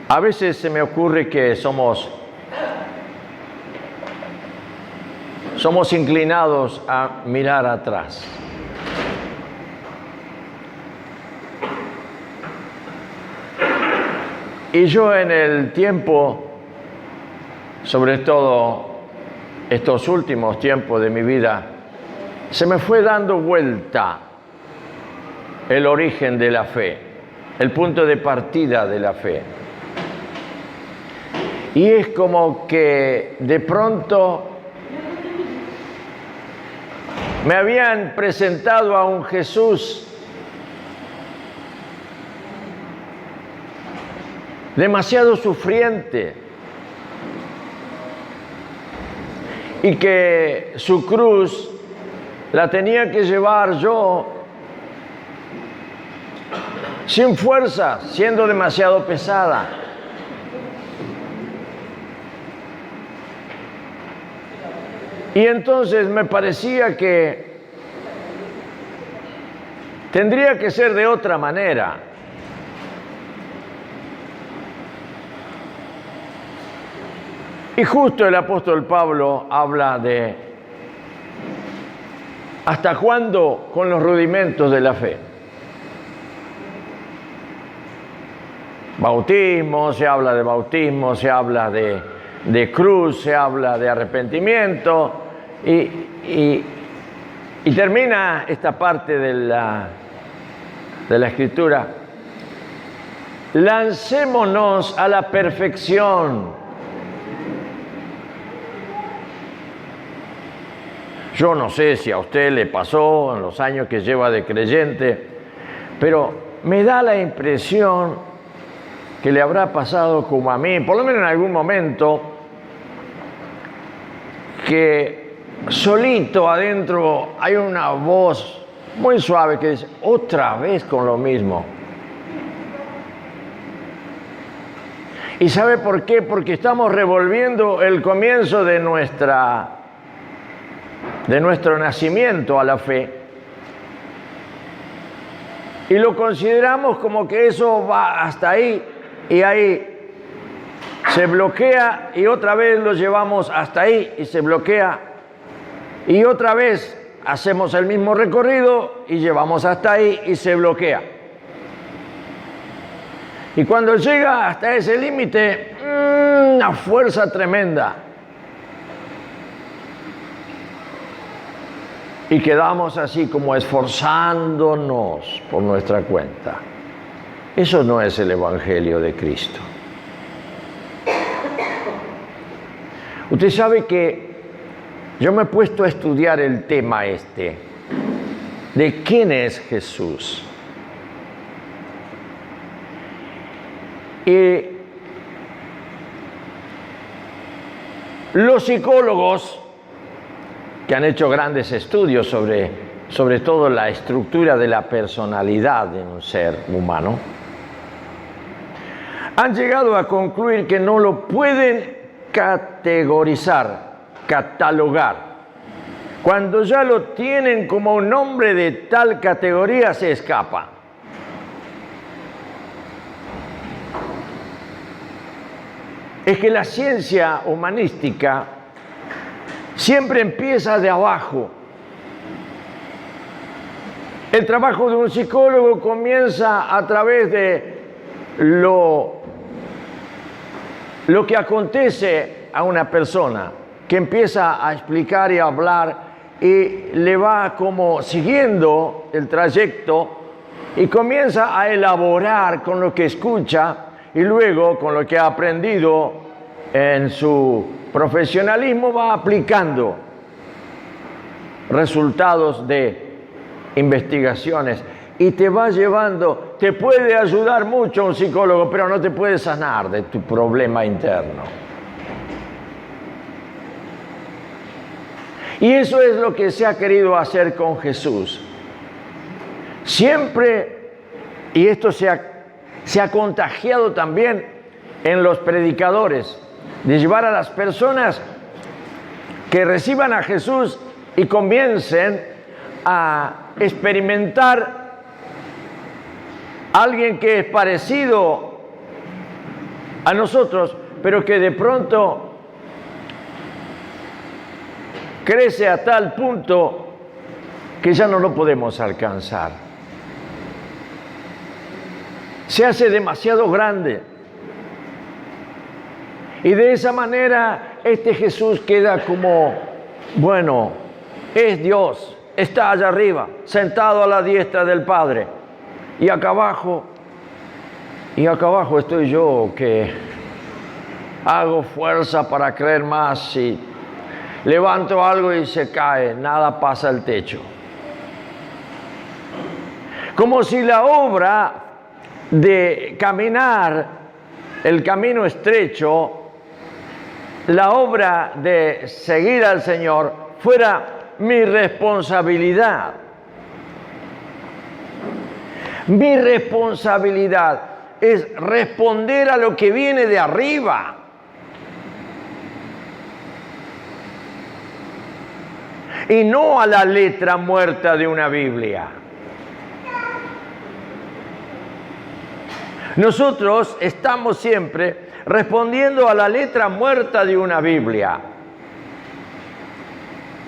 A veces se me ocurre que somos inclinados a mirar atrás. Y yo en el tiempo, sobre todo estos últimos tiempos de mi vida, se me fue dando vuelta el origen de la fe, el punto de partida de la fe. Y es como que de pronto me habían presentado a un Jesús demasiado sufriente y que su cruz la tenía que llevar yo sin fuerza, siendo demasiado pesada. Y entonces me parecía que tendría que ser de otra manera. Y justo el apóstol Pablo habla de ¿hasta cuándo con los rudimentos de la fe? Bautismo, se habla de bautismo, se habla de cruz, se habla de arrepentimiento y termina esta parte de la Escritura. Lancémonos a la perfección. Yo no sé si a usted le pasó en los años que lleva de creyente, pero me da la impresión que le habrá pasado como a mí, por lo menos en algún momento, que solito adentro hay una voz muy suave que dice, otra vez con lo mismo. ¿Y sabe por qué? Porque estamos revolviendo el comienzo de nuestro nacimiento a la fe y lo consideramos como que eso va hasta ahí y ahí se bloquea y otra vez lo llevamos hasta ahí y se bloquea y otra vez hacemos el mismo recorrido y llevamos hasta ahí y se bloquea. Y cuando llega hasta ese límite, una fuerza tremenda. Y quedamos así como esforzándonos por nuestra cuenta. Eso no es el Evangelio de Cristo. Usted sabe que yo me he puesto a estudiar el tema de quién es Jesús. Y los psicólogos que han hecho grandes estudios sobre todo la estructura de la personalidad de un ser humano, han llegado a concluir que no lo pueden categorizar, catalogar. Cuando ya lo tienen como un nombre de tal categoría, se escapa. Es que la ciencia humanística siempre empieza de abajo. El trabajo de un psicólogo comienza a través de lo que acontece a una persona, que empieza a explicar y a hablar y le va como siguiendo el trayecto y comienza a elaborar con lo que escucha y luego con lo que ha aprendido en su profesionalismo va aplicando resultados de investigaciones y te va llevando, te puede ayudar mucho un psicólogo, pero no te puede sanar de tu problema interno. Y eso es lo que se ha querido hacer con Jesús. Siempre, y esto se ha contagiado también en los predicadores, de llevar a las personas que reciban a Jesús y comiencen a experimentar a alguien que es parecido a nosotros, pero que de pronto crece a tal punto que ya no lo podemos alcanzar. Se hace demasiado grande. Y de esa manera este Jesús queda como, bueno, es Dios, está allá arriba, sentado a la diestra del Padre. Y acá abajo estoy yo que hago fuerza para creer más y levanto algo y se cae, nada pasa al techo. Como si la obra de caminar el camino estrecho, la obra de seguir al Señor, fuera mi responsabilidad. Mi responsabilidad es responder a lo que viene de arriba. Y no a la letra muerta de una Biblia. Nosotros estamos siempre respondiendo a la letra muerta de una Biblia.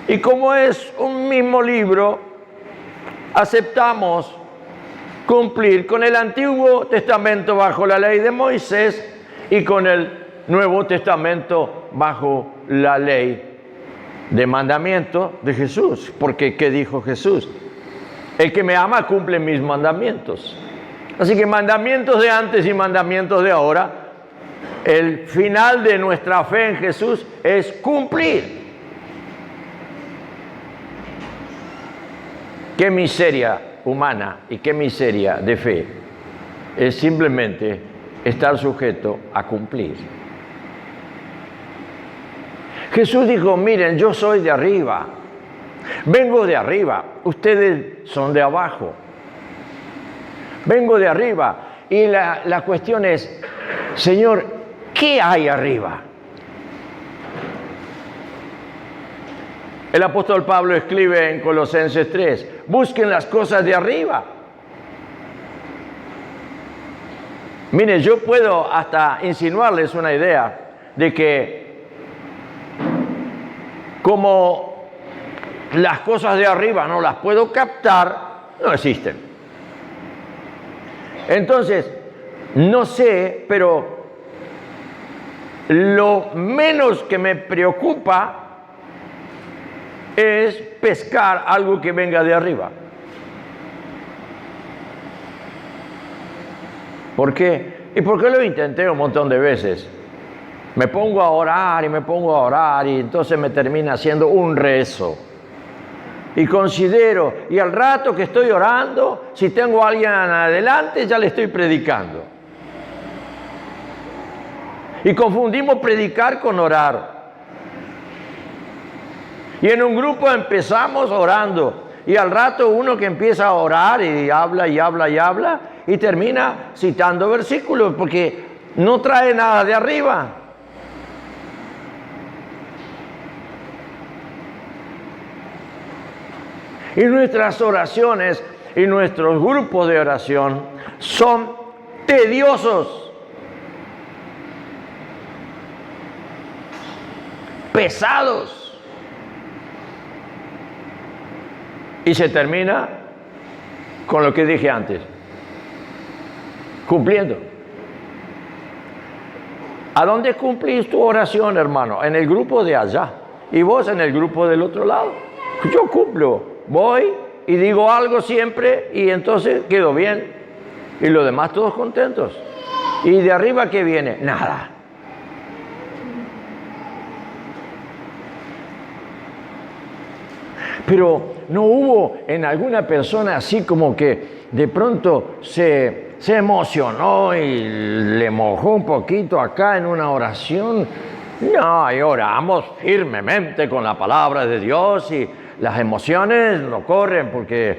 Y como es un mismo libro, aceptamos cumplir con el Antiguo Testamento bajo la ley de Moisés y con el Nuevo Testamento bajo la ley de mandamiento de Jesús. Porque ¿qué dijo Jesús? El que me ama cumple mis mandamientos. Así que mandamientos de antes y mandamientos de ahora, el final de nuestra fe en Jesús es cumplir. Qué miseria humana y qué miseria de fe es simplemente estar sujeto a cumplir. Jesús dijo, miren, yo soy de arriba, vengo de arriba, ustedes son de abajo. Vengo de arriba y la cuestión es, Señor, ¿qué hay arriba? El apóstol Pablo escribe en Colosenses 3, busquen las cosas de arriba. Mire, yo puedo hasta insinuarles una idea de que como las cosas de arriba no las puedo captar, no existen. Entonces, no sé, pero lo menos que me preocupa es pescar algo que venga de arriba. ¿Por qué? ¿Y por qué lo intenté un montón de veces? Me pongo a orar y entonces me termina siendo un rezo. Y considero, y al rato que estoy orando, si tengo a alguien adelante, ya le estoy predicando. Y confundimos predicar con orar. Y en un grupo empezamos orando, y al rato uno que empieza a orar y habla y habla y habla, y termina citando versículos, porque no trae nada de arriba. Y nuestras oraciones y nuestros grupos de oración son tediosos, pesados. Y se termina con lo que dije antes, cumpliendo. ¿A dónde cumplís tu oración, hermano? En el grupo de allá. Y vos en el grupo del otro lado. Yo cumplo. Voy y digo algo siempre y entonces quedo bien. Y los demás todos contentos. ¿Y de arriba qué viene? Nada. Pero no hubo en alguna persona así como que de pronto se emocionó y le mojó un poquito acá en una oración. No, y oramos firmemente con la palabra de Dios y las emociones no corren porque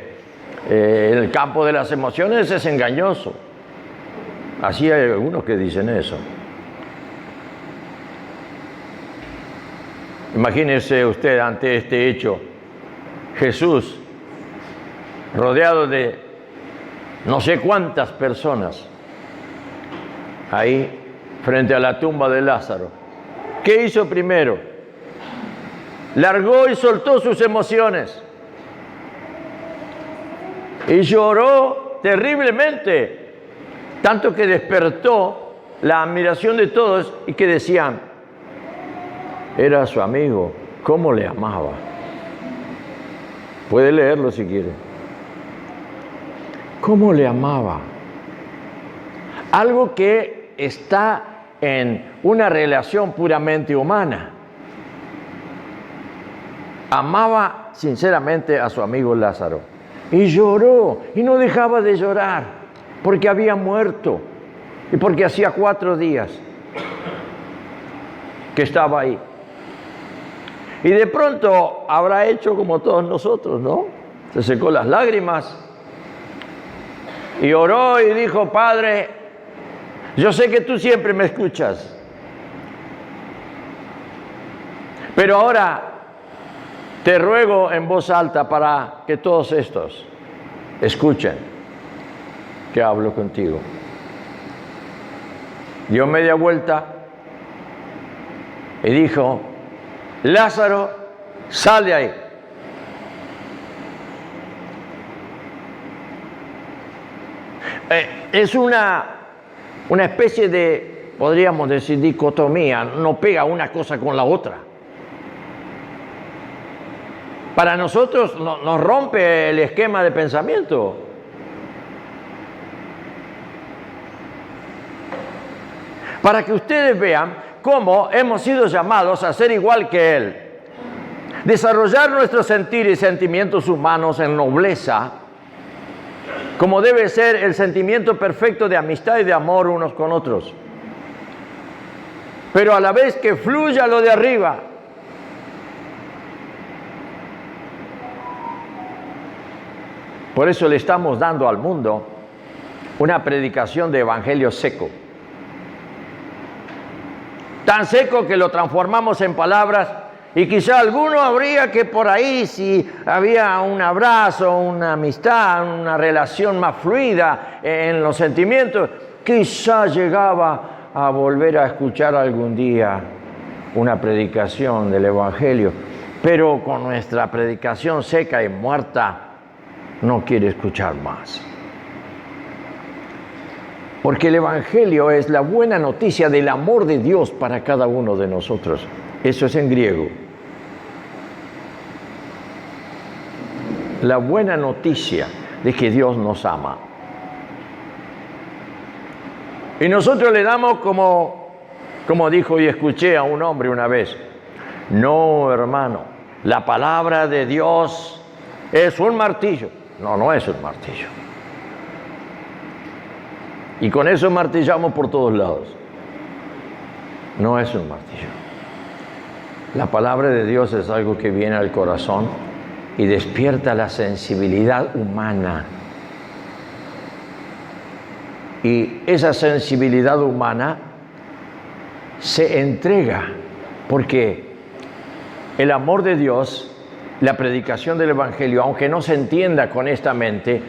el campo de las emociones es engañoso. Así hay algunos que dicen eso. Imagínese usted ante este hecho, Jesús rodeado de no sé cuántas personas ahí frente a la tumba de Lázaro. ¿Qué hizo primero? Largó y soltó sus emociones. Y lloró terriblemente, tanto que despertó la admiración de todos y que decían, era su amigo, ¿cómo le amaba? Puede leerlo si quiere. ¿Cómo le amaba? Algo que está en una relación puramente humana. Amaba sinceramente a su amigo Lázaro. Y lloró, y no dejaba de llorar, porque había muerto, y porque hacía 4 días que estaba ahí. Y de pronto habrá hecho como todos nosotros, ¿no? Se secó las lágrimas y oró y dijo, Padre, yo sé que tú siempre me escuchas, pero ahora te ruego en voz alta para que todos estos escuchen que hablo contigo. Dio media vuelta y dijo, Lázaro, sal de ahí. Es una especie de, podríamos decir, dicotomía, no pega una cosa con la otra. Para nosotros nos rompe el esquema de pensamiento. Para que ustedes vean cómo hemos sido llamados a ser igual que Él. Desarrollar nuestros sentir y sentimientos humanos en nobleza, como debe ser el sentimiento perfecto de amistad y de amor unos con otros. Pero a la vez que fluya lo de arriba. Por eso le estamos dando al mundo una predicación de evangelio seco. Tan seco que lo transformamos en palabras y quizá alguno habría que por ahí, si había un abrazo, una amistad, una relación más fluida en los sentimientos, quizá llegaba a volver a escuchar algún día una predicación del evangelio, pero con nuestra predicación seca y muerta no quiere escuchar más. Porque el evangelio es la buena noticia del amor de Dios para cada uno de nosotros. Eso es en griego. La buena noticia de que Dios nos ama. Y nosotros le damos como dijo y escuché a un hombre una vez, no, hermano, la palabra de Dios es un martillo. No, no es un martillo. Y con eso martillamos por todos lados. No es un martillo. La palabra de Dios es algo que viene al corazón y despierta la sensibilidad humana. Y esa sensibilidad humana se entrega porque el amor de Dios, la predicación del evangelio, aunque no se entienda con esta mente,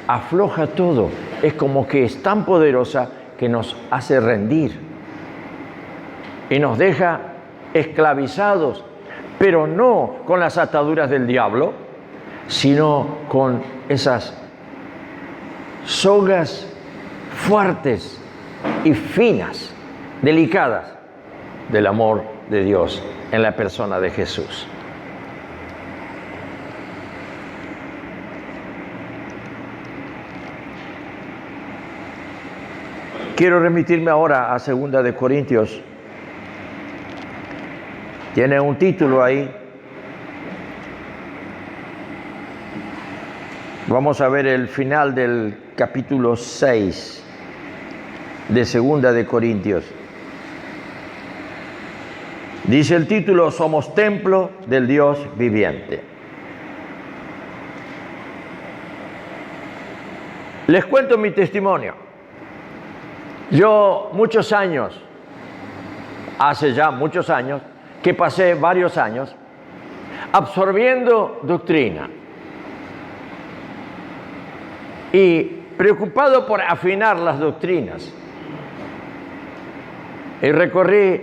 afloja todo. Es como que es tan poderosa que nos hace rendir y nos deja esclavizados, pero no con las ataduras del diablo, sino con esas sogas fuertes y finas, delicadas del amor de Dios en la persona de Jesús. Quiero remitirme ahora a 2 de Corintios. Tiene un título ahí. Vamos a ver el final del capítulo 6 de 2 de Corintios. Dice el título, somos templo del Dios viviente. Les cuento mi testimonio. Yo muchos años, hace ya muchos años, que pasé varios años absorbiendo doctrina y preocupado por afinar las doctrinas. y recorrí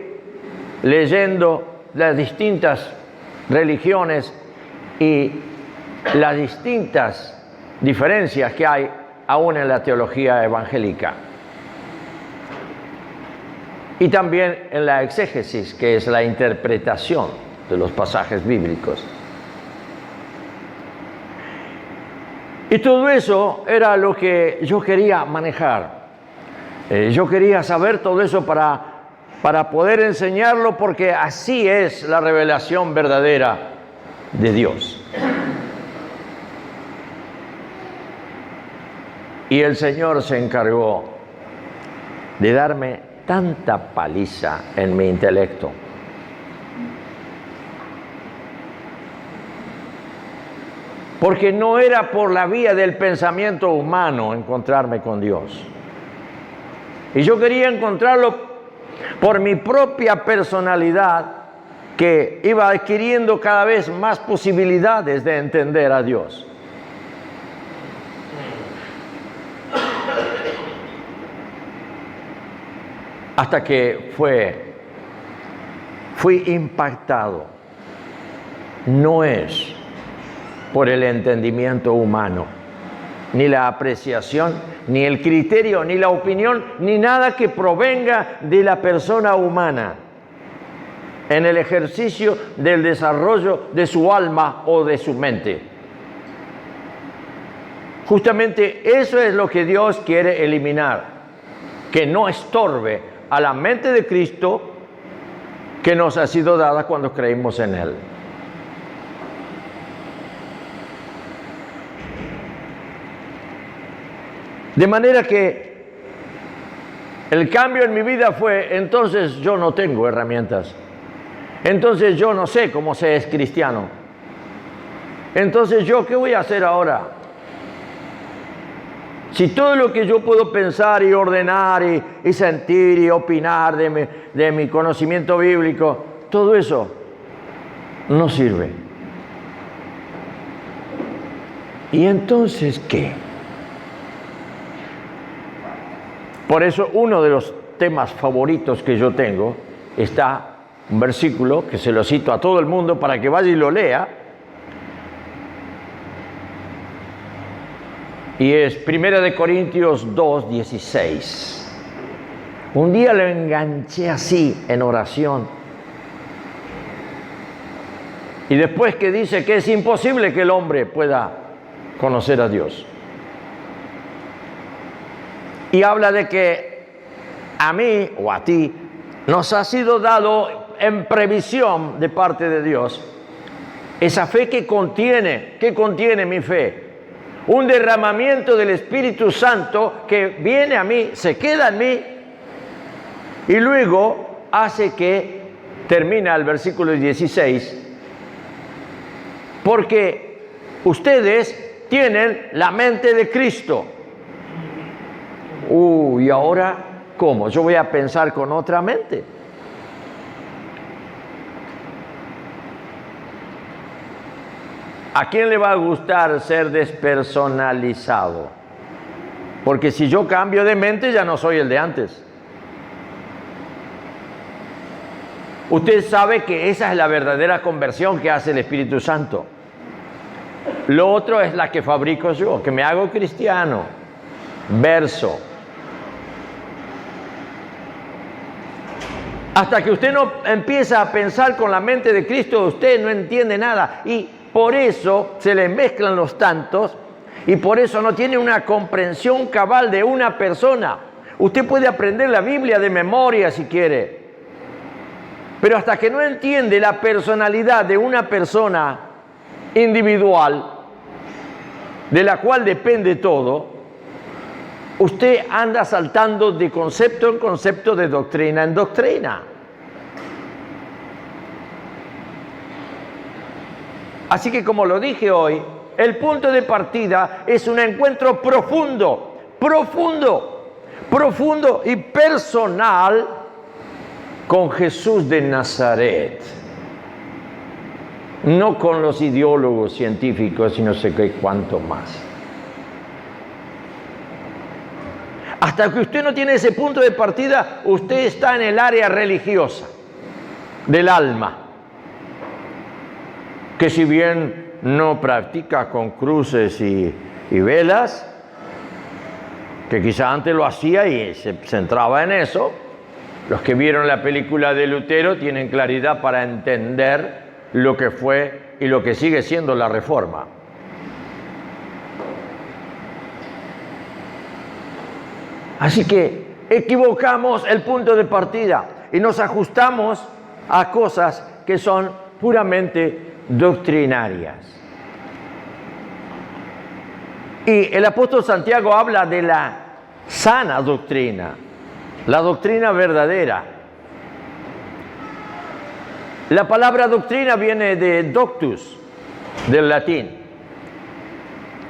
leyendo las distintas religiones y las distintas diferencias que hay aún en la teología evangélica. Y también en la exégesis, que es la interpretación de los pasajes bíblicos. Y todo eso era lo que yo quería manejar. Yo quería saber todo eso para poder enseñarlo, porque así es la revelación verdadera de Dios. Y el Señor se encargó de darme tanta paliza en mi intelecto. Porque no era por la vía del pensamiento humano encontrarme con Dios. Y yo quería encontrarlo por mi propia personalidad, que iba adquiriendo cada vez más posibilidades de entender a Dios. Hasta que fui impactado. No es por el entendimiento humano, ni la apreciación, ni el criterio, ni la opinión, ni nada que provenga de la persona humana en el ejercicio del desarrollo de su alma o de su mente. Justamente eso es lo que Dios quiere eliminar, que no estorbe a la mente de Cristo que nos ha sido dada cuando creímos en Él. De manera que el cambio en mi vida fue: entonces yo no tengo herramientas, entonces yo no sé cómo se es cristiano, entonces yo ¿qué voy a hacer ahora? Si todo lo que yo puedo pensar y ordenar y sentir y opinar de mi conocimiento bíblico, todo eso no sirve. ¿Y entonces qué? Por eso uno de los temas favoritos que yo tengo está un versículo que se lo cito a todo el mundo para que vaya y lo lea. Y es 1 Corintios 2:16. Un día lo enganché así en oración. Y después que dice que es imposible que el hombre pueda conocer a Dios. Y habla de que a mí o a ti nos ha sido dado en previsión de parte de Dios esa fe que contiene mi fe. Un derramamiento del Espíritu Santo que viene a mí, se queda en mí y luego hace que termina el versículo 16, porque ustedes tienen la mente de Cristo. ¿Y ahora cómo? Yo voy a pensar con otra mente. ¿A quién le va a gustar ser despersonalizado? Porque si yo cambio de mente ya no soy el de antes. Usted sabe que esa es la verdadera conversión que hace el Espíritu Santo. Lo otro es la que fabrico yo, que me hago cristiano. Verso. Hasta que usted no empieza a pensar con la mente de Cristo, usted no entiende nada. Y por eso se le mezclan los tantos y por eso no tiene una comprensión cabal de una persona. Usted puede aprender la Biblia de memoria si quiere, pero hasta que no entiende la personalidad de una persona individual, de la cual depende todo, usted anda saltando de concepto en concepto, de doctrina en doctrina. Así que, como lo dije hoy, el punto de partida es un encuentro profundo y personal con Jesús de Nazaret. No con los ideólogos científicos y no sé qué cuánto más. Hasta que usted no tiene ese punto de partida, usted está en el área religiosa del alma, que si bien no practica con cruces y velas, que quizá antes lo hacía y se centraba en eso, los que vieron la película de Lutero tienen claridad para entender lo que fue y lo que sigue siendo la Reforma. Así que equivocamos el punto de partida y nos ajustamos a cosas que son puramente doctrinarias. Y el apóstol Santiago habla de la sana doctrina, la doctrina verdadera. La palabra doctrina viene de doctus, del latín,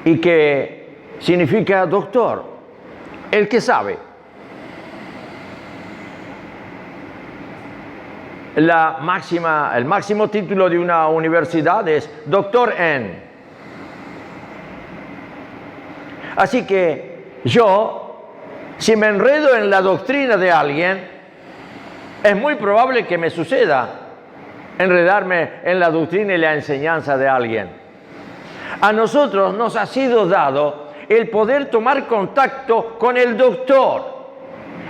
y que significa doctor, el que sabe. El máximo título de una universidad es doctor en. Así que yo, si me enredo en la doctrina de alguien, es muy probable que me suceda enredarme en la doctrina y la enseñanza de alguien. A nosotros nos ha sido dado el poder tomar contacto con el doctor,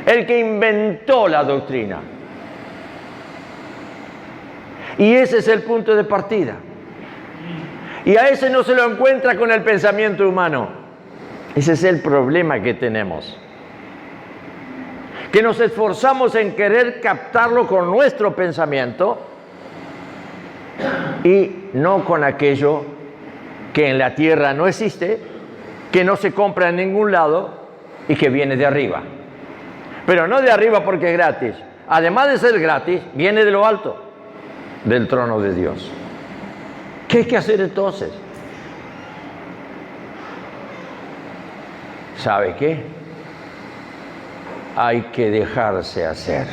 el que inventó la doctrina. Y ese es el punto de partida. Y a ese no se lo encuentra con el pensamiento humano. Ese es el problema que tenemos. Que nos esforzamos en querer captarlo con nuestro pensamiento y no con aquello que en la tierra no existe, que no se compra en ningún lado y que viene de arriba. Pero no de arriba porque es gratis. Además de ser gratis, viene de lo alto, del trono de Dios. ¿Qué hay que hacer entonces? ¿Sabe qué? Hay que dejarse hacer.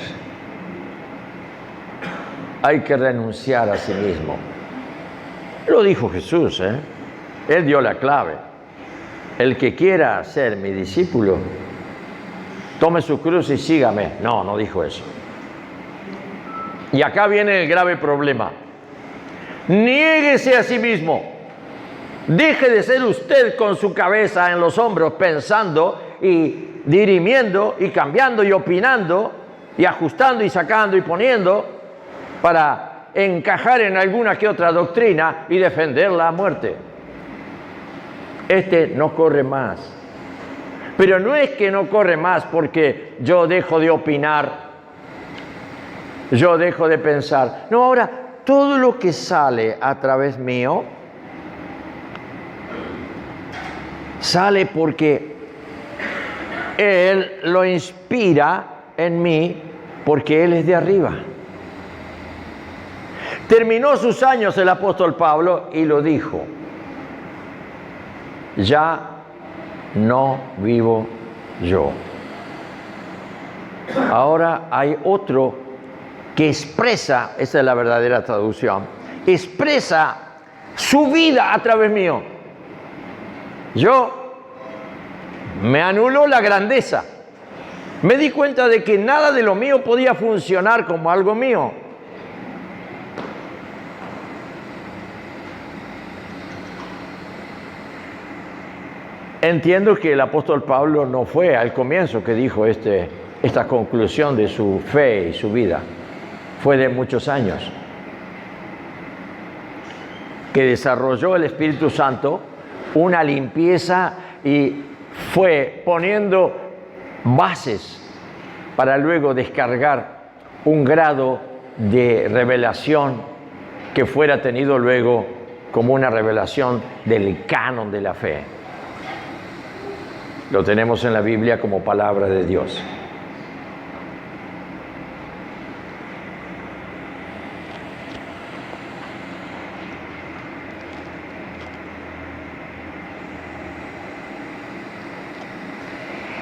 Hay que renunciar a sí mismo. Lo dijo Jesús, ¿eh? Él dio la clave. El que quiera ser mi discípulo, tome su cruz y sígame. No, no dijo eso. Y acá viene el grave problema. Niéguese a sí mismo. Deje de ser usted con su cabeza en los hombros pensando y dirimiendo y cambiando y opinando y ajustando y sacando y poniendo para encajar en alguna que otra doctrina y defenderla a muerte. Este no corre más. Pero no es que no corre más porque yo dejo de opinar, yo dejo de pensar. No, ahora todo lo que sale a través mío sale porque Él lo inspira en mí, porque Él es de arriba. Terminó sus años el apóstol Pablo y lo dijo: ya no vivo yo. Ahora hay otro que expresa, esa es la verdadera traducción, expresa su vida a través mío. Yo me anuló la grandeza. Me di cuenta de que nada de lo mío podía funcionar como algo mío. Entiendo que el apóstol Pablo no fue al comienzo que dijo esta conclusión de su fe y su vida. Fue de muchos años que desarrolló el Espíritu Santo una limpieza y fue poniendo bases para luego descargar un grado de revelación que fuera tenido luego como una revelación del canon de la fe. Lo tenemos en la Biblia como palabra de Dios.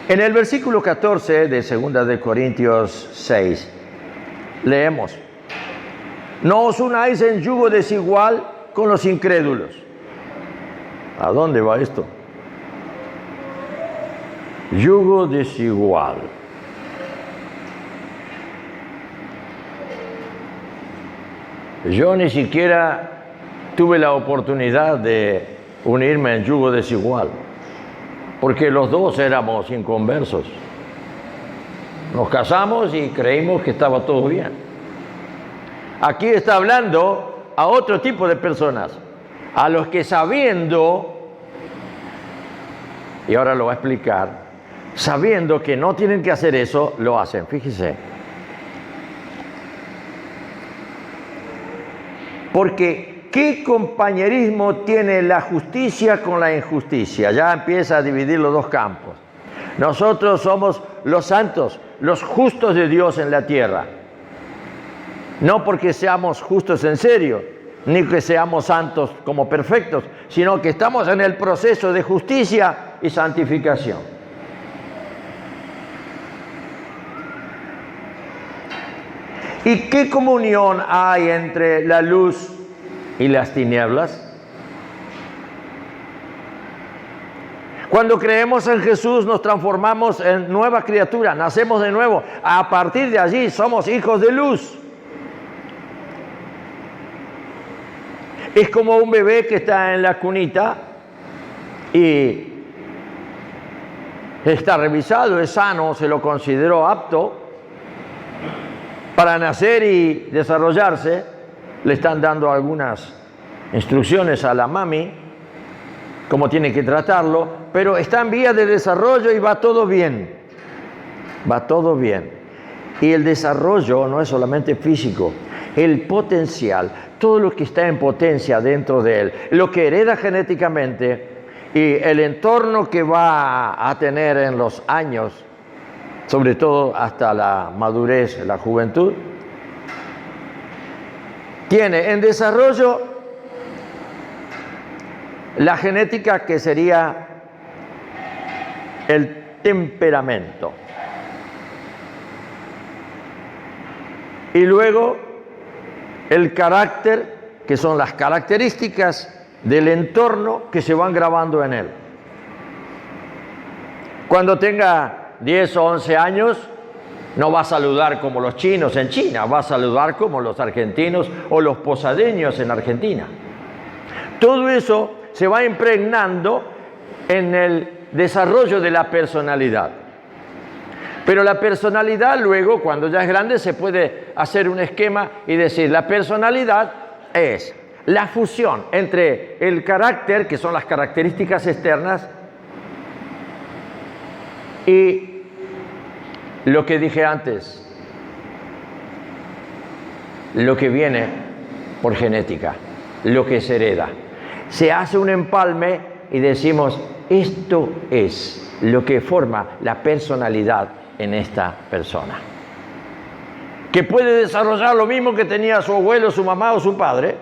En el versículo 14 de 2 de Corintios 6, leemos: no os unáis en yugo desigual con los incrédulos. ¿A dónde va esto? Yugo desigual. Yo ni siquiera tuve la oportunidad de unirme en yugo desigual, porque los dos éramos inconversos. Nos casamos y creímos que estaba todo bien. Aquí está hablando a otro tipo de personas, a los que sabiendo, y ahora lo va a explicar, sabiendo que no tienen que hacer eso, lo hacen. Fíjese. Porque ¿qué compañerismo tiene la justicia con la injusticia? Ya empieza a dividir los dos campos. Nosotros somos los santos, los justos de Dios en la tierra. No porque seamos justos en serio, ni que seamos santos como perfectos, sino que estamos en el proceso de justicia y santificación. ¿Y qué comunión hay entre la luz y las tinieblas? Cuando creemos en Jesús nos transformamos en nueva criatura, nacemos de nuevo. A partir de allí somos hijos de luz. Es como un bebé que está en la cunita y está revisado, es sano, se lo consideró apto para nacer y desarrollarse. Le están dando algunas instrucciones a la mami, cómo tiene que tratarlo, pero está en vía de desarrollo y va todo bien. Va todo bien. Y el desarrollo no es solamente físico, el potencial, todo lo que está en potencia dentro de él, lo que hereda genéticamente y el entorno que va a tener en los años, sobre todo hasta la madurez, la juventud, tiene en desarrollo la genética que sería el temperamento. Y luego el carácter, que son las características del entorno que se van grabando en él. Cuando tenga 10 o 11 años, no va a saludar como los chinos en China, va a saludar como los argentinos o los posadeños en Argentina. Todo eso se va impregnando en el desarrollo de la personalidad. Pero la personalidad luego, cuando ya es grande, se puede hacer un esquema y decir, la personalidad es la fusión entre el carácter, que son las características externas, y lo que dije antes, lo que viene por genética, lo que se hereda. Se hace un empalme y decimos, esto es lo que forma la personalidad en esta persona. Que puede desarrollar lo mismo que tenía su abuelo, su mamá o su padre,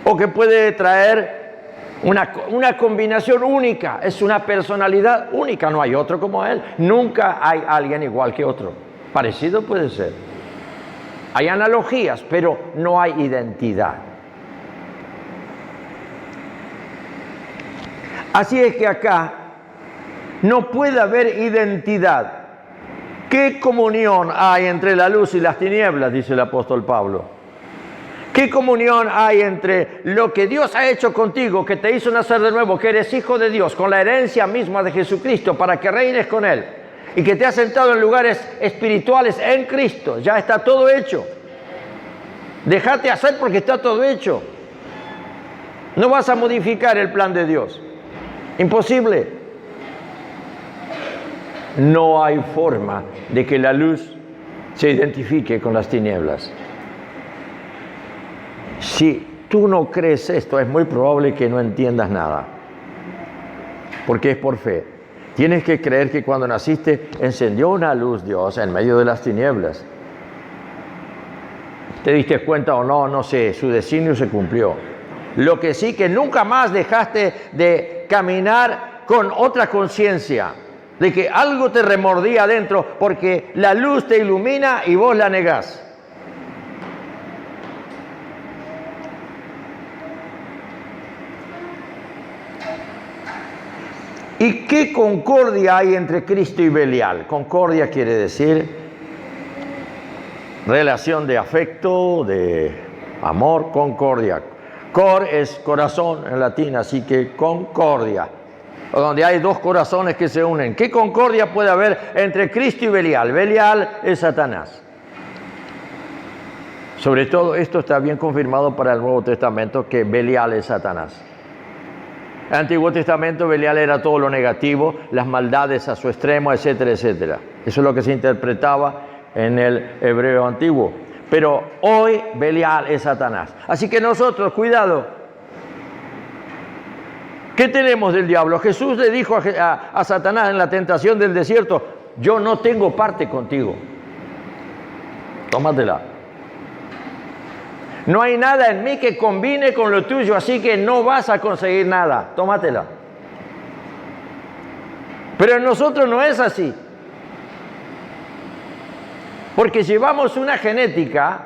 o que puede traer una combinación única, es una personalidad única, no hay otro como él, nunca hay alguien igual que otro. Parecido puede ser. Hay analogías, pero no hay identidad. Así es que acá no puede haber identidad. ¿Qué comunión hay entre la luz y las tinieblas? Dice el apóstol Pablo. ¿Qué comunión hay entre lo que Dios ha hecho contigo, que te hizo nacer de nuevo, que eres hijo de Dios, con la herencia misma de Jesucristo, para que reines con Él, y que te ha sentado en lugares espirituales en Cristo? Ya está todo hecho. Déjate hacer porque está todo hecho. No vas a modificar el plan de Dios. Imposible. No hay forma de que la luz se identifique con las tinieblas. Si tú no crees esto, es muy probable que no entiendas nada, porque es por fe. Tienes que creer que cuando naciste encendió una luz Dios en medio de las tinieblas. ¿Te diste cuenta o no? No sé, su designio se cumplió. Lo que sí, que nunca más dejaste de caminar con otra conciencia, de que algo te remordía adentro, porque la luz te ilumina y vos la negás. ¿Y qué concordia hay entre Cristo y Belial? Concordia quiere decir relación de afecto, de amor, concordia. Cor es corazón en latín, así que concordia. Donde hay dos corazones que se unen. ¿Qué concordia puede haber entre Cristo y Belial? Belial es Satanás. Sobre todo esto está bien confirmado para el Nuevo Testamento, que Belial es Satanás. En el Antiguo Testamento Belial era todo lo negativo, las maldades a su extremo, etcétera, etcétera. Eso es lo que se interpretaba en el hebreo antiguo. Pero hoy Belial es Satanás. Así que nosotros, cuidado. ¿Qué tenemos del diablo? Jesús le dijo a Satanás en la tentación del desierto: yo no tengo parte contigo. Tómatela. No hay nada en mí que combine con lo tuyo, así que no vas a conseguir nada. Tómatela. Pero en nosotros no es así. Porque llevamos una genética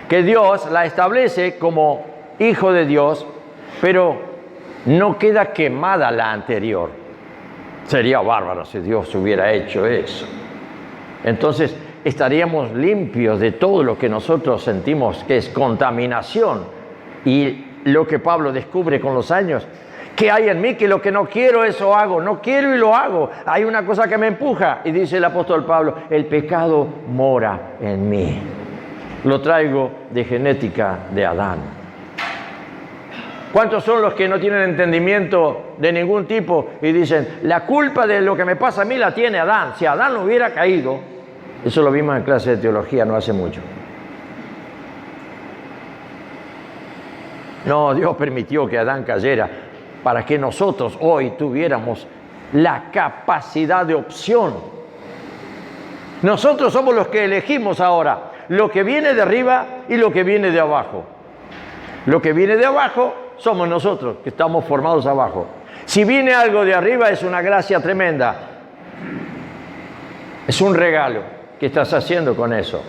que Dios la establece como hijo de Dios, pero no queda quemada la anterior. Sería bárbaro si Dios hubiera hecho eso. Entonces estaríamos limpios de todo lo que nosotros sentimos que es contaminación. Y lo que Pablo descubre con los años: ¿qué hay en mí? Que lo que no quiero, eso hago. No quiero y lo hago. Hay una cosa que me empuja. Y dice el apóstol Pablo: el pecado mora en mí. Lo traigo de genética de Adán. ¿Cuántos son los que no tienen entendimiento de ningún tipo y dicen: la culpa de lo que me pasa a mí la tiene Adán? Si Adán no hubiera caído. Eso lo vimos en clase de teología no hace mucho. No, Dios permitió que Adán cayera para que nosotros hoy tuviéramos la capacidad de opción. Nosotros somos los que elegimos ahora lo que viene de arriba y lo que viene de abajo. Lo que viene de abajo somos nosotros, que estamos formados abajo. Si viene algo de arriba es una gracia tremenda. Es un regalo. ¿Qué estás haciendo con eso?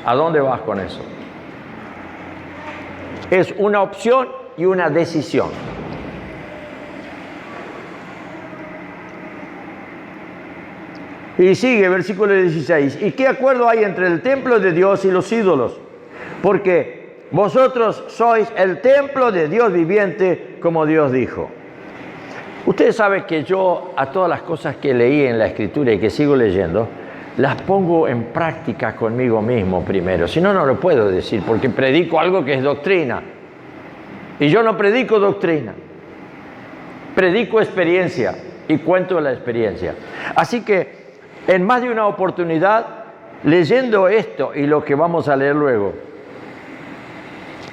¿A dónde vas con eso? Es una opción y una decisión. Y sigue, versículo 16. ¿Y qué acuerdo hay entre el templo de Dios y los ídolos? Porque vosotros sois el templo de Dios viviente, como Dios dijo. Ustedes saben que yo a todas las cosas que leí en la Escritura y que sigo leyendo, las pongo en práctica conmigo mismo primero. Si no, no lo puedo decir, porque predico algo que es doctrina. Y yo no predico doctrina. Predico experiencia y cuento la experiencia. Así que, en más de una oportunidad, leyendo esto y lo que vamos a leer luego,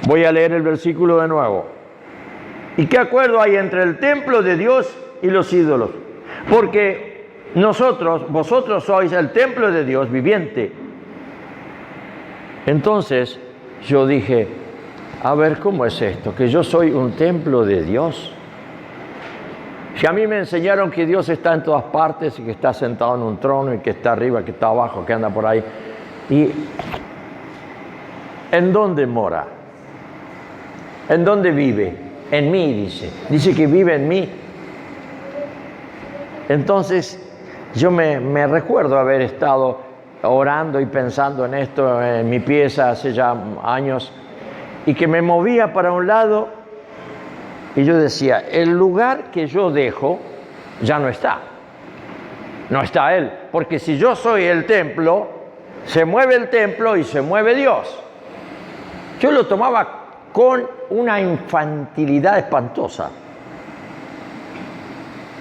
voy a leer el versículo de nuevo. ¿Y qué acuerdo hay entre el templo de Dios y los ídolos? Porque vosotros sois el templo de Dios viviente. Entonces yo dije: a ver, ¿cómo es esto? ¿Que yo soy un templo de Dios? Si a mí me enseñaron que Dios está en todas partes y que está sentado en un trono y que está arriba, que está abajo, que anda por ahí. ¿Y en dónde mora? ¿En dónde vive? En mí, dice. Dice que vive en mí. Entonces yo me recuerdo haber estado orando y pensando en esto en mi pieza hace ya años, y que me movía para un lado y yo decía: el lugar que yo dejo ya no está. No está Él, porque si yo soy el templo, se mueve el templo y se mueve Dios. Yo lo tomaba con una infantilidad espantosa.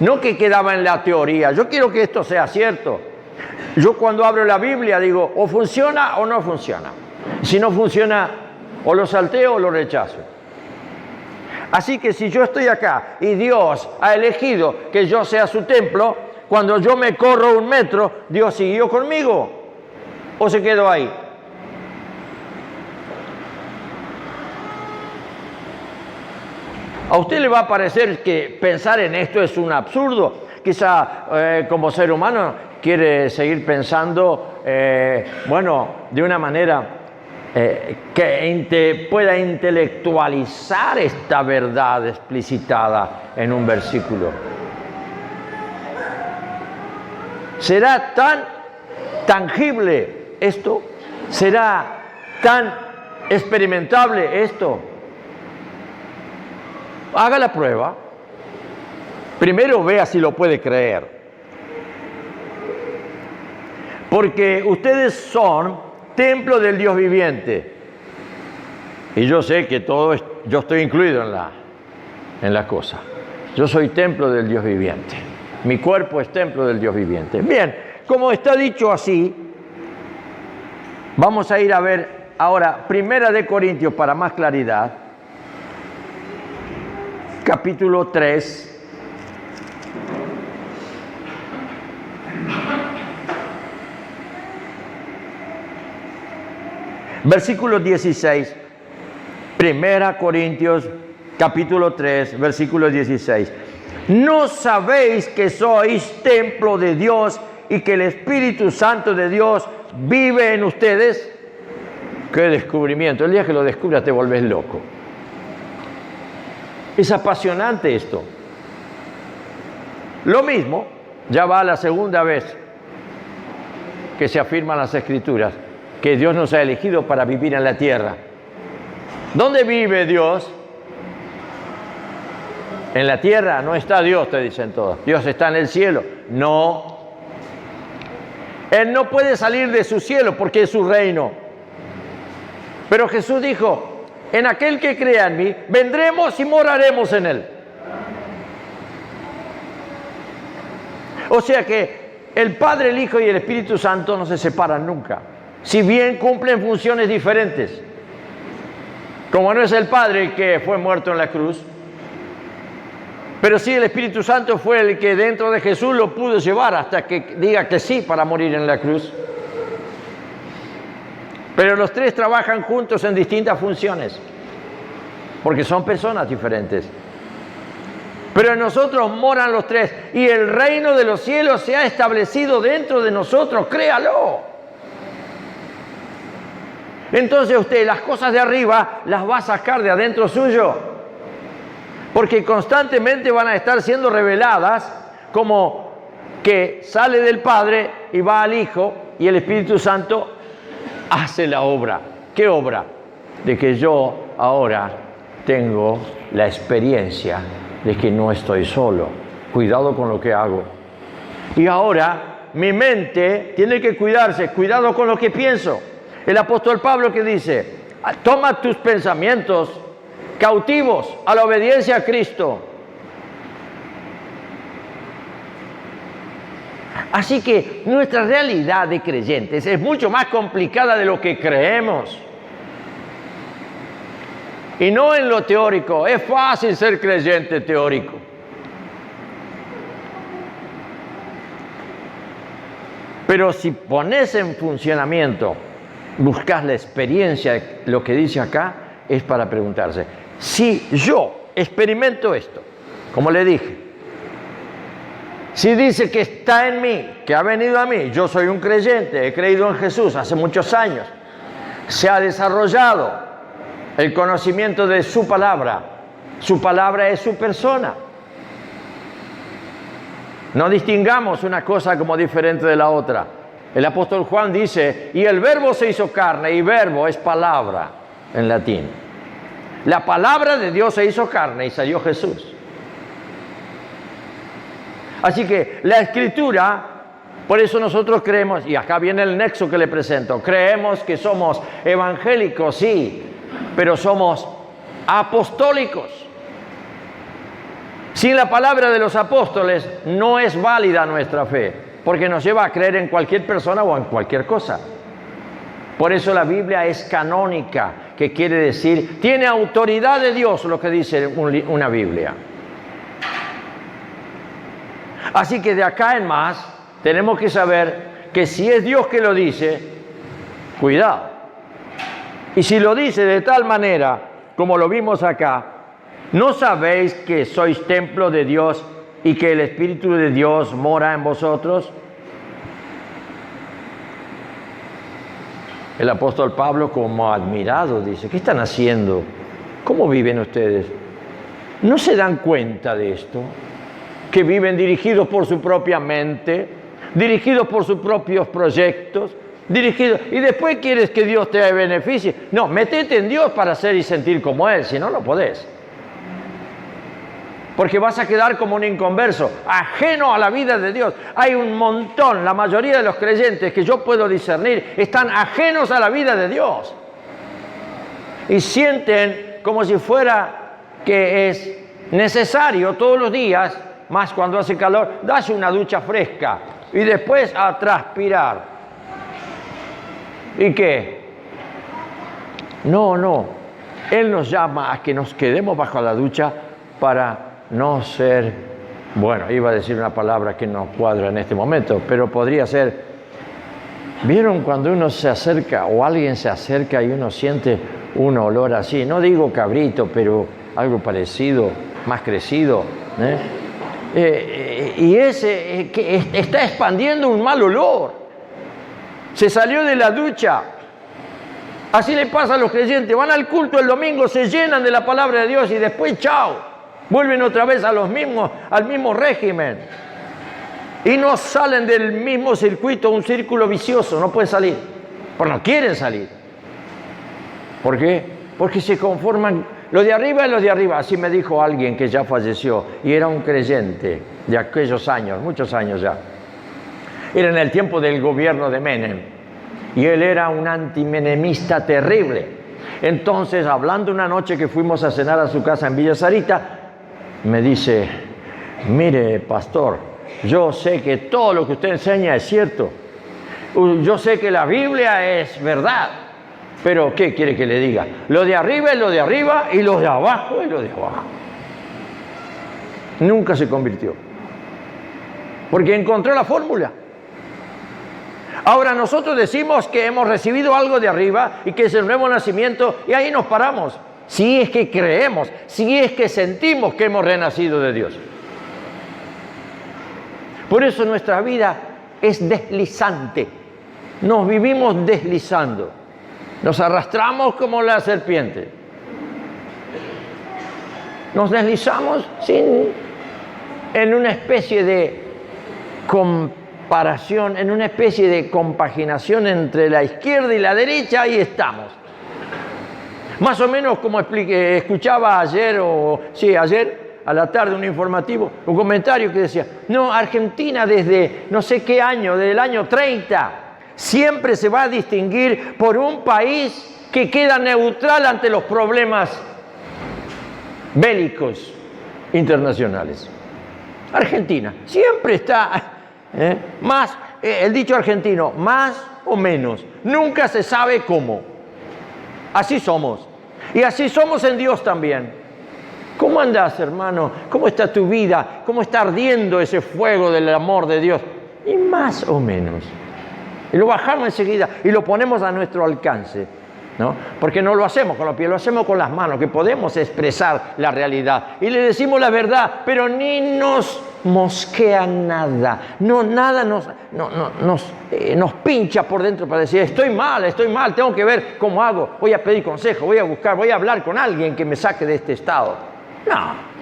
No que quedaba en la teoría. Yo quiero que esto sea cierto. Yo cuando abro la Biblia digo: o funciona o no funciona. Si no funciona, o lo salteo o lo rechazo. Así que si yo estoy acá y Dios ha elegido que yo sea su templo, cuando yo me corro 1 metro, ¿Dios siguió conmigo o se quedó ahí? A usted le va a parecer que pensar en esto es un absurdo. Quizá como ser humano quiere seguir pensando, de una manera que pueda intelectualizar esta verdad explicitada en un versículo. ¿Será tan tangible esto? ¿Será tan experimentable esto? Haga la prueba. Primero vea si lo puede creer. Porque ustedes son templo del Dios viviente. Y yo sé que yo estoy incluido en la cosa. Yo soy templo del Dios viviente. Mi cuerpo es templo del Dios viviente. Bien, como está dicho así, vamos a ir a ver ahora 1 Corintios para más claridad, capítulo 3. Versículo 16. 1 Corintios capítulo 3, versículo 16. ¿No sabéis que sois templo de Dios y que el Espíritu Santo de Dios vive en ustedes? ¡Qué descubrimiento! El día que lo descubras te volvés loco. Es apasionante esto. Lo mismo, ya va la segunda vez que se afirman las Escrituras, que Dios nos ha elegido para vivir en la tierra. ¿Dónde vive Dios? En la tierra no está Dios, te dicen todos. Dios está en el cielo. No. Él no puede salir de su cielo porque es su reino. Pero Jesús dijo, en aquel que crea en mí, vendremos y moraremos en él. O sea que el Padre, el Hijo y el Espíritu Santo no se separan nunca. Si bien cumplen funciones diferentes. Como no es el Padre el que fue muerto en la cruz, pero sí el Espíritu Santo fue el que dentro de Jesús lo pudo llevar hasta que diga que sí para morir en la cruz. Pero los tres trabajan juntos en distintas funciones, porque son personas diferentes. Pero en nosotros moran los tres y el reino de los cielos se ha establecido dentro de nosotros, créalo. Entonces usted las cosas de arriba las va a sacar de adentro suyo, porque constantemente van a estar siendo reveladas, como que sale del Padre y va al Hijo y el Espíritu Santo hace la obra. ¿Qué obra? De que yo ahora tengo la experiencia de que no estoy solo. Cuidado con lo que hago. Y ahora mi mente tiene que cuidarse. Cuidado con lo que pienso. El apóstol Pablo que dice, toma tus pensamientos cautivos a la obediencia a Cristo. Así que nuestra realidad de creyentes es mucho más complicada de lo que creemos. Y no en lo teórico. Es fácil ser creyente teórico. Pero si pones en funcionamiento, buscas la experiencia, lo que dice acá, es para preguntarse, si yo experimento esto, como le dije, si dice que está en mí, que ha venido a mí, yo soy un creyente, he creído en Jesús hace muchos años, se ha desarrollado el conocimiento de su palabra es su persona. No distingamos una cosa como diferente de la otra. El apóstol Juan dice, y el verbo se hizo carne, y verbo es palabra en latín. La palabra de Dios se hizo carne y salió Jesús. Así que la Escritura, por eso nosotros creemos, y acá viene el nexo que le presento, creemos que somos evangélicos, sí, pero somos apostólicos. Sin la palabra de los apóstoles no es válida nuestra fe, porque nos lleva a creer en cualquier persona o en cualquier cosa. Por eso la Biblia es canónica, que quiere decir, tiene autoridad de Dios, lo que dice una Biblia. Así que de acá en más, tenemos que saber que si es Dios que lo dice, cuidado. Y si lo dice de tal manera, como lo vimos acá, ¿no sabéis que sois templo de Dios y que el Espíritu de Dios mora en vosotros? El apóstol Pablo, como admirado, dice, ¿qué están haciendo? ¿Cómo viven ustedes? ¿No se dan cuenta de esto? Que viven dirigidos por su propia mente, dirigidos por sus propios proyectos, dirigidos, y después quieres que Dios te beneficie. No, métete en Dios para ser y sentir como Él, si no, no podés. Porque vas a quedar como un inconverso, ajeno a la vida de Dios. Hay un montón, la mayoría de los creyentes que yo puedo discernir, están ajenos a la vida de Dios. Y sienten como si fuera que es necesario todos los días, más cuando hace calor, darse una ducha fresca y después a transpirar. ¿Y qué? No. Él nos llama a que nos quedemos bajo la ducha para no ser, bueno, iba a decir una palabra que no cuadra en este momento, pero podría ser, ¿vieron cuando uno se acerca o alguien se acerca y uno siente un olor así? No digo cabrito, pero algo parecido, más crecido, y ese que está expandiendo un mal olor. Se salió de la ducha. Así le pasa a los creyentes, van al culto el domingo, se llenan de la palabra de Dios y después chao. Vuelven otra vez al mismo régimen. Y no salen del mismo circuito, un círculo vicioso, no pueden salir. Porque no quieren salir. ¿Por qué? Porque se conforman, lo de arriba es lo de arriba. Así me dijo alguien que ya falleció y era un creyente de aquellos años, muchos años ya. Era en el tiempo del gobierno de Menem. Y él era un antimenemista terrible. Entonces, hablando una noche que fuimos a cenar a su casa en Villa Sarita, me dice, mire, pastor, yo sé que todo lo que usted enseña es cierto. Yo sé que la Biblia es verdad. Pero, ¿qué quiere que le diga? Lo de arriba es lo de arriba y lo de abajo es lo de abajo. Nunca se convirtió. Porque encontró la fórmula. Ahora nosotros decimos que hemos recibido algo de arriba y que es el nuevo nacimiento y ahí nos paramos. Si es que creemos, si es que sentimos que hemos renacido de Dios. Por eso nuestra vida es deslizante. Nos vivimos deslizando. Nos arrastramos como la serpiente. Nos deslizamos en una especie de comparación, en una especie de compaginación entre la izquierda y la derecha, ahí estamos. Más o menos como escuchaba ayer a la tarde un informativo, un comentario que decía, no, Argentina desde no sé qué año, desde el año 30, siempre se va a distinguir por un país que queda neutral ante los problemas bélicos internacionales. Argentina siempre está más, el dicho argentino, más o menos, nunca se sabe cómo. Así somos. Y así somos en Dios también. ¿Cómo andás, hermano? ¿Cómo está tu vida? ¿Cómo está ardiendo ese fuego del amor de Dios? Y más o menos. Y lo bajamos enseguida y lo ponemos a nuestro alcance, ¿no? Porque no lo hacemos con los pies, lo hacemos con las manos, que podemos expresar la realidad. Y le decimos la verdad, pero ni nos mosquea nada. No, nada nos pincha por dentro para decir, estoy mal, tengo que ver cómo hago. Voy a pedir consejo, voy a buscar, voy a hablar con alguien que me saque de este estado. No.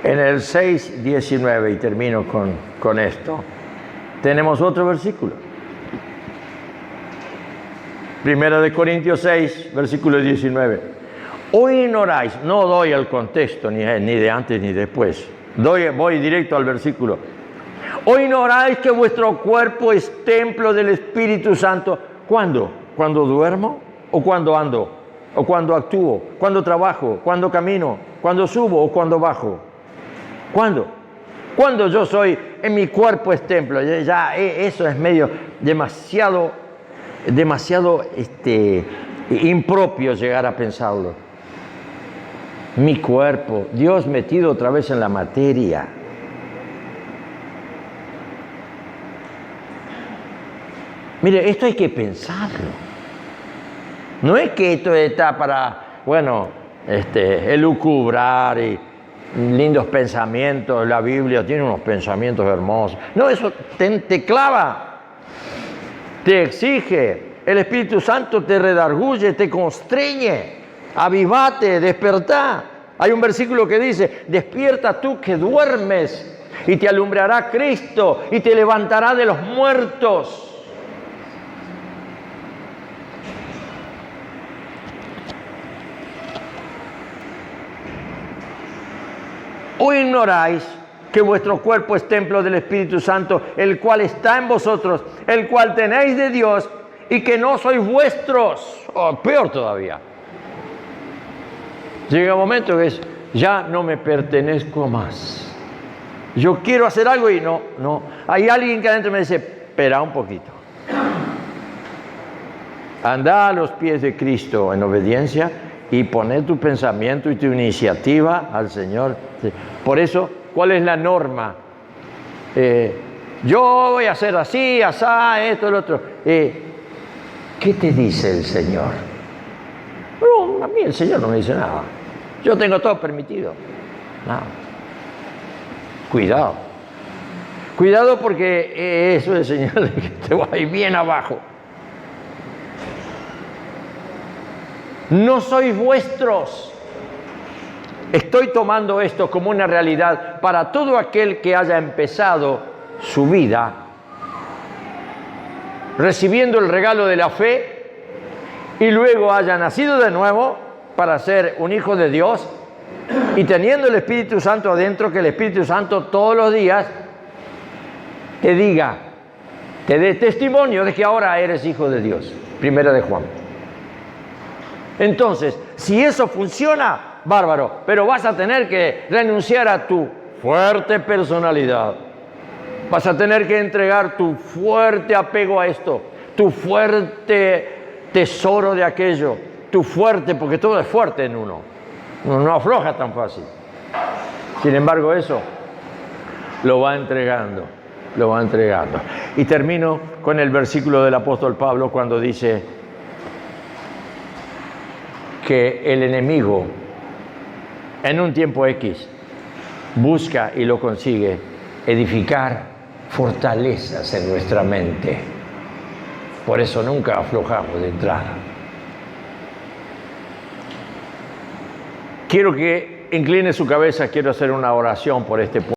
En el 6:19, y termino con esto, tenemos otro versículo. Primera de Corintios 6, versículo 19. O ignoráis, no doy el contexto ni de antes ni después, voy directo al versículo. O ignoráis que vuestro cuerpo es templo del Espíritu Santo. ¿Cuándo? ¿Cuando duermo? ¿O cuando ando? ¿O cuando actúo? ¿Cuando trabajo? ¿Cuando camino? ¿Cuando subo o cuando bajo? ¿Cuándo? Cuando yo soy, en mi cuerpo es templo. Ya eso es medio demasiado impropio llegar a pensarlo. Mi cuerpo, Dios metido otra vez en la materia. Mire, esto hay que pensarlo. No es que esto está para, bueno, elucubrar y lindos pensamientos. La Biblia tiene unos pensamientos hermosos. No, eso te clava, te exige. El Espíritu Santo te redarguye, te constreñe. Avivate, despertá. Hay un versículo que dice: despierta tú que duermes, y te alumbrará Cristo, y te levantará de los muertos. ¿O ignoráis que vuestro cuerpo es templo del Espíritu Santo, el cual está en vosotros, el cual tenéis de Dios, y que no sois vuestros? O peor todavía, llega un momento que es: ya no me pertenezco más. Yo quiero hacer algo y no. Hay alguien que adentro me dice: espera un poquito. Anda a los pies de Cristo en obediencia y poner tu pensamiento y tu iniciativa al Señor. Por eso, ¿cuál es la norma? Yo voy a hacer así, asá, esto, lo otro. ¿Qué te dice el Señor? No, a mí el Señor no me dice nada. Yo tengo todo permitido. No. Cuidado. Cuidado, porque eso es señal de que te va a ir bien abajo. No sois vuestros. Estoy tomando esto como una realidad para todo aquel que haya empezado su vida recibiendo el regalo de la fe y luego haya nacido de nuevo para ser un hijo de Dios y teniendo el Espíritu Santo adentro, que el Espíritu Santo todos los días te diga, te dé testimonio de que ahora eres hijo de Dios. Primera de Juan. Entonces, si eso funciona, bárbaro, pero vas a tener que renunciar a tu fuerte personalidad. Vas a tener que entregar tu fuerte apego a esto, tu fuerte tesoro de aquello, tu fuerte, porque todo es fuerte en uno. Uno no afloja tan fácil. Sin embargo, eso lo va entregando, lo va entregando. Y termino con el versículo del apóstol Pablo cuando dice que el enemigo en un tiempo X busca y lo consigue edificar fortalezas en nuestra mente. Por eso nunca aflojamos de entrada. Quiero que incline su cabeza, quiero hacer una oración por este pueblo.